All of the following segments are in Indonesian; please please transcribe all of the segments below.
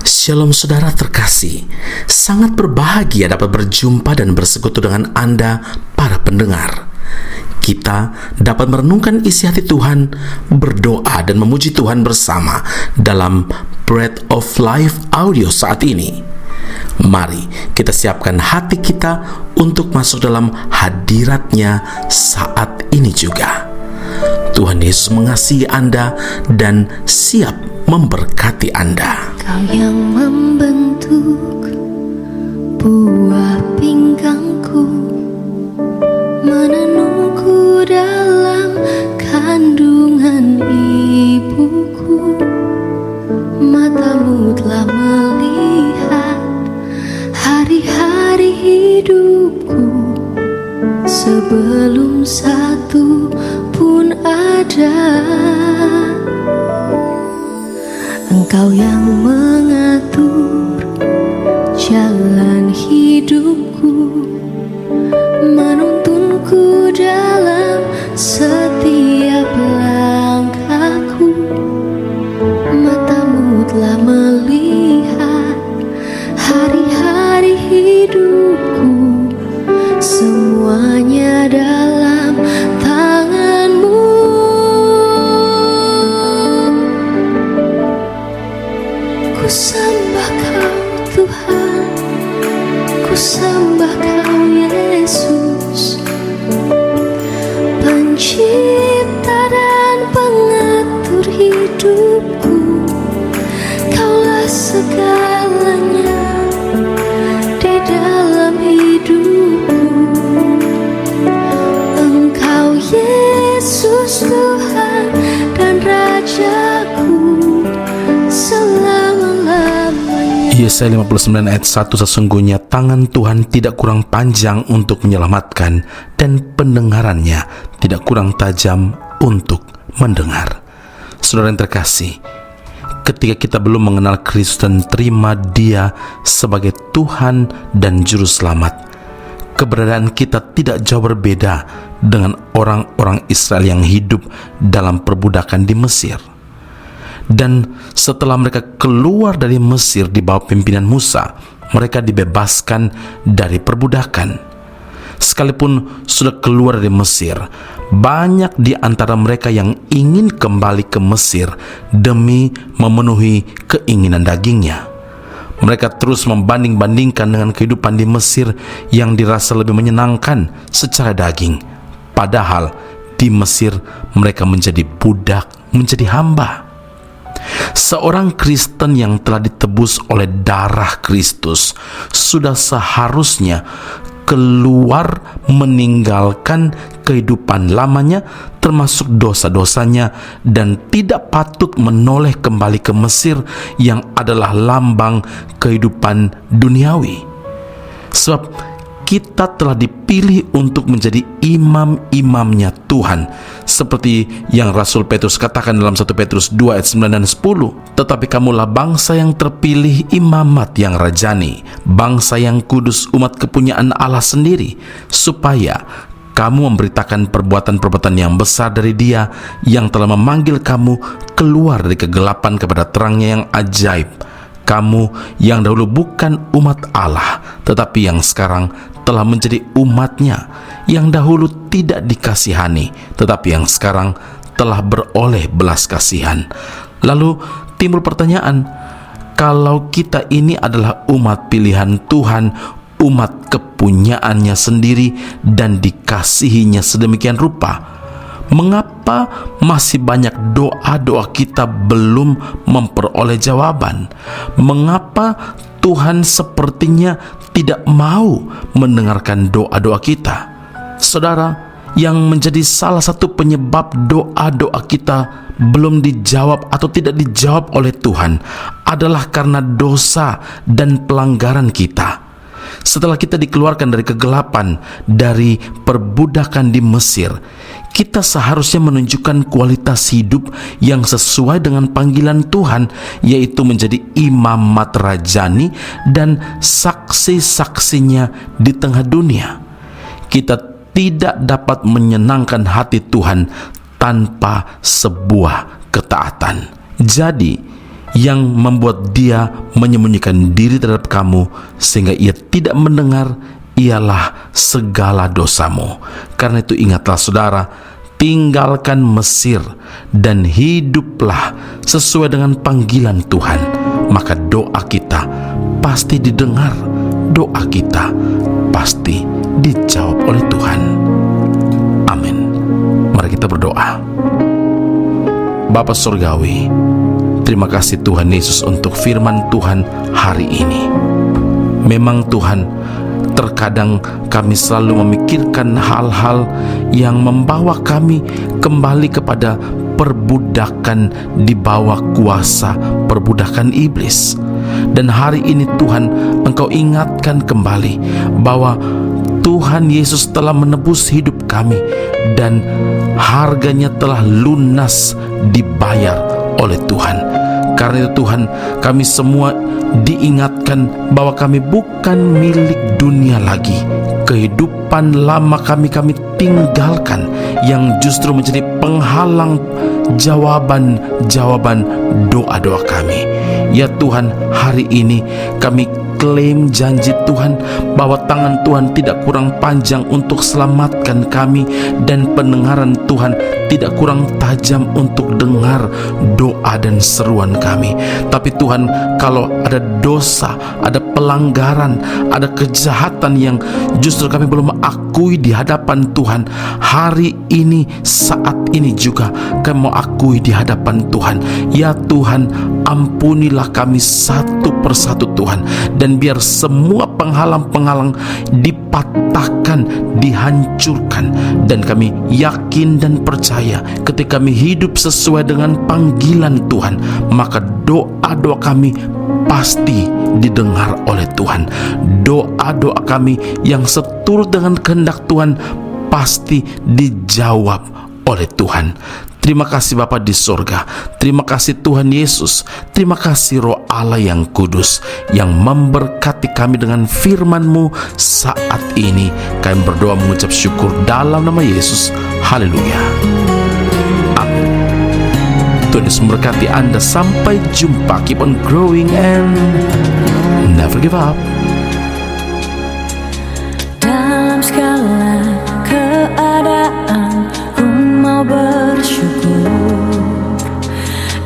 Shalom saudara terkasih, sangat berbahagia dapat berjumpa dan bersekutu dengan Anda para pendengar. Kita dapat merenungkan isi hati Tuhan, berdoa dan memuji Tuhan bersama dalam Bread of Life audio saat ini. Mari kita siapkan hati kita untuk masuk dalam hadirat-Nya saat ini juga. Tuhan Yesus mengasihi Anda dan siap memberkati Anda. Kau yang membentuk buah pinggangku, menenungku dalam kandungan ibuku. Matamu telah melihat hari-hari hidupku, sebelum satu pun ada. Engkau yang mengatur jalan hidupku, menuntunku dalam setiap langkahku. Matamu telah melihat hari-hari hidupku, semuanya dalam tangan-Mu. Ku sembah Kau Tuhan, ku sembah Kau Yesus, pencipta dan pengatur hidupku. Kaulah segalanya di dalam hidupku. Engkau Yesus Tuhan dan Rajaku selama-lamanya. Yesaya 59 ayat 1, sesungguhnya tangan Tuhan tidak kurang panjang untuk menyelamatkan, dan pendengarannya tidak kurang tajam untuk mendengar. Saudara yang terkasih, ketika kita belum mengenal Kristus dan terima Dia sebagai Tuhan dan Juru Selamat, keberadaan kita tidak jauh berbeda dengan orang-orang Israel yang hidup dalam perbudakan di Mesir. Dan setelah mereka keluar dari Mesir di bawah pimpinan Musa, mereka dibebaskan dari perbudakan. Sekalipun sudah keluar dari Mesir, banyak di antara mereka yang ingin kembali ke Mesir demi memenuhi keinginan dagingnya. Mereka terus membanding-bandingkan dengan kehidupan di Mesir yang dirasa lebih menyenangkan secara daging. Padahal di Mesir mereka menjadi budak, menjadi hamba. Seorang Kristen yang telah ditebus oleh darah Kristus sudah seharusnya keluar meninggalkan kehidupan lamanya, termasuk dosa-dosanya, dan tidak patut menoleh kembali ke Mesir yang adalah lambang kehidupan duniawi. Sebab kita telah dipilih untuk menjadi imam-imamnya Tuhan, seperti yang Rasul Petrus katakan dalam 1 Petrus 2 ayat 9 dan 10. Tetapi kamulah bangsa yang terpilih, imamat yang rajani, bangsa yang kudus, umat kepunyaan Allah sendiri, supaya kamu memberitakan perbuatan-perbuatan yang besar dari Dia yang telah memanggil kamu keluar dari kegelapan kepada terangnya yang ajaib. Kamu yang dahulu bukan umat Allah, tetapi yang sekarang telah menjadi umat-Nya, yang dahulu tidak dikasihani, tetapi yang sekarang telah beroleh belas kasihan. Lalu timbul pertanyaan, kalau kita ini adalah umat pilihan Tuhan, umat kepunyaannya sendiri, dan dikasihinya sedemikian rupa, mengapa masih banyak doa-doa kita belum memperoleh jawaban? Mengapa Tuhan sepertinya tidak mau mendengarkan doa-doa kita? Saudara, yang menjadi salah satu penyebab doa-doa kita belum dijawab atau tidak dijawab oleh Tuhan adalah karena dosa dan pelanggaran kita. Setelah kita dikeluarkan dari kegelapan, dari perbudakan di Mesir, kita seharusnya menunjukkan kualitas hidup yang sesuai dengan panggilan Tuhan, yaitu menjadi imamat rajani dan saksi-saksinya di tengah dunia. Kita tidak dapat menyenangkan hati Tuhan tanpa sebuah ketaatan. Jadi, yang membuat dia menyembunyikan diri terhadap kamu sehingga ia tidak mendengar ialah segala dosamu. Karena itu ingatlah saudara, tinggalkan Mesir dan hiduplah sesuai dengan panggilan Tuhan, maka doa kita pasti didengar, doa kita pasti dijawab oleh Tuhan. Amin. Mari kita berdoa. Bapa Surgawi, terima kasih Tuhan Yesus untuk firman Tuhan hari ini. Memang Tuhan, terkadang kami selalu memikirkan hal-hal yang membawa kami kembali kepada perbudakan di bawah kuasa perbudakan iblis. Dan hari ini Tuhan, Engkau ingatkan kembali bahwa Tuhan Yesus telah menebus hidup kami dan harganya telah lunas dibayar oleh Tuhan. Karena itu Tuhan, kami semua diingatkan bahwa kami bukan milik dunia lagi. Kehidupan lama kami tinggalkan yang justru menjadi penghalang jawaban doa-doa kami. Ya Tuhan, hari ini kami klaim janji Tuhan bahwa tangan Tuhan tidak kurang panjang untuk selamatkan kami, dan pendengaran Tuhan tidak kurang tajam untuk dengar doa dan seruan kami. Tapi Tuhan, kalau ada dosa, ada pelanggaran, ada kejahatan yang justru kami belum akui di hadapan Tuhan, hari ini, saat ini juga kami mau akui di hadapan Tuhan. Ya Tuhan, ampunilah kami satu persatu Tuhan, dan biar semua penghalang-penghalang dipatahkan, dihancurkan. Dan kami yakin dan percaya ketika kami hidup sesuai dengan panggilan Tuhan, maka doa-doa kami pasti didengar oleh Tuhan. Doa-doa kami yang seturut dengan kehendak Tuhan pasti dijawab oleh Tuhan. Terima kasih Bapa di sorga. Terima kasih Tuhan Yesus. Terima kasih Roh Allah yang kudus yang memberkati kami dengan firman-Mu saat ini. Kami berdoa mengucap syukur dalam nama Yesus. Haleluya. Amin. Tuhan Yesus memberkati Anda. Sampai jumpa. Keep on growing and never give up. Dalam segala keadaan ku mau bersyukur,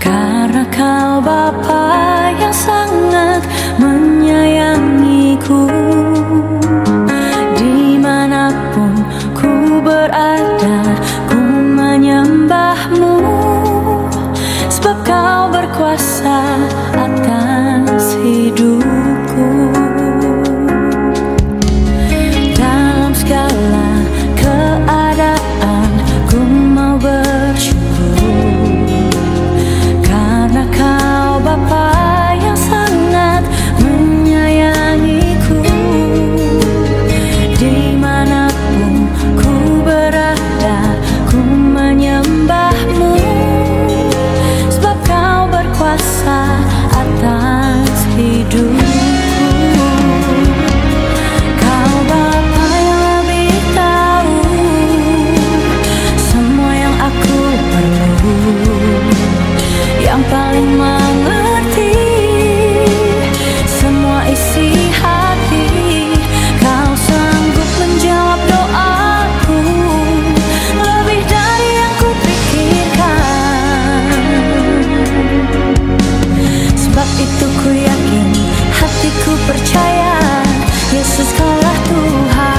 karena Kau Bapa yang sangat menyayangiku. Dimanapun ku berada, ku menyembah-Mu, sebab Kau berkuasa atas hidupku. Dalam segala keadaan ku mau bersyukur, karena Kau Bapa yang sangat menyayangiku. Dimanapun ku berada, ku menyembah-Mu, sebab Kau berkuasa atas hidupku. Kau Bapa yang lebih tahu semua yang aku perlu, yang paling mengerti semua isi hati. Kau sanggup menjawab doaku lebih dari yang ku pikirkan. Sebab itu ku yakin, hatiku percaya, Yesus Kaulah Tuhan.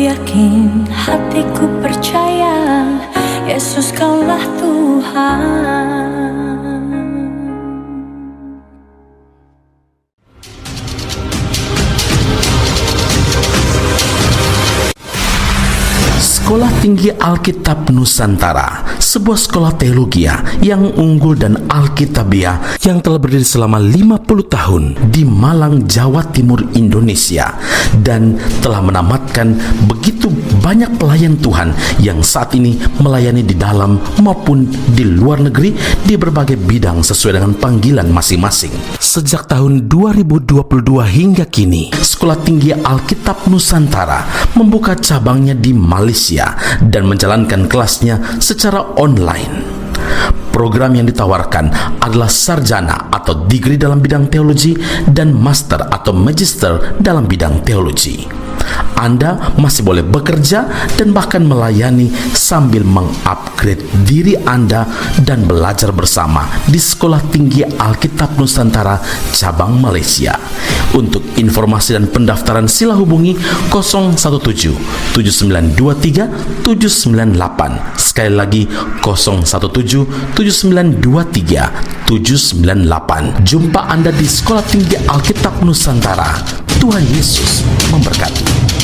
yakin, hatiku percaya, Yesus kaulah Tuhan. Sekolah Tinggi Alkitab Nusantara, sebuah sekolah teologi yang unggul dan alkitabiah yang telah berdiri selama 50 tahun di Malang, Jawa Timur, Indonesia, dan telah menamatkan begitu banyak pelayan Tuhan yang saat ini melayani di dalam maupun di luar negeri di berbagai bidang sesuai dengan panggilan masing-masing. Sejak tahun 2022 hingga kini, Sekolah Tinggi Alkitab Nusantara membuka cabangnya di Malaysia dan menjalankan kelasnya secara online. Program yang ditawarkan adalah sarjana atau degree dalam bidang teologi dan master atau magister dalam bidang teologi. Anda masih boleh bekerja dan bahkan melayani sambil mengupgrade diri Anda dan belajar bersama di Sekolah Tinggi Alkitab Nusantara cabang Malaysia. Untuk informasi dan pendaftaran sila hubungi 017 7923 798. Sekali lagi 017 7923 798. Jumpa Anda di Sekolah Tinggi Alkitab Nusantara. Tuhan Yesus memberkati.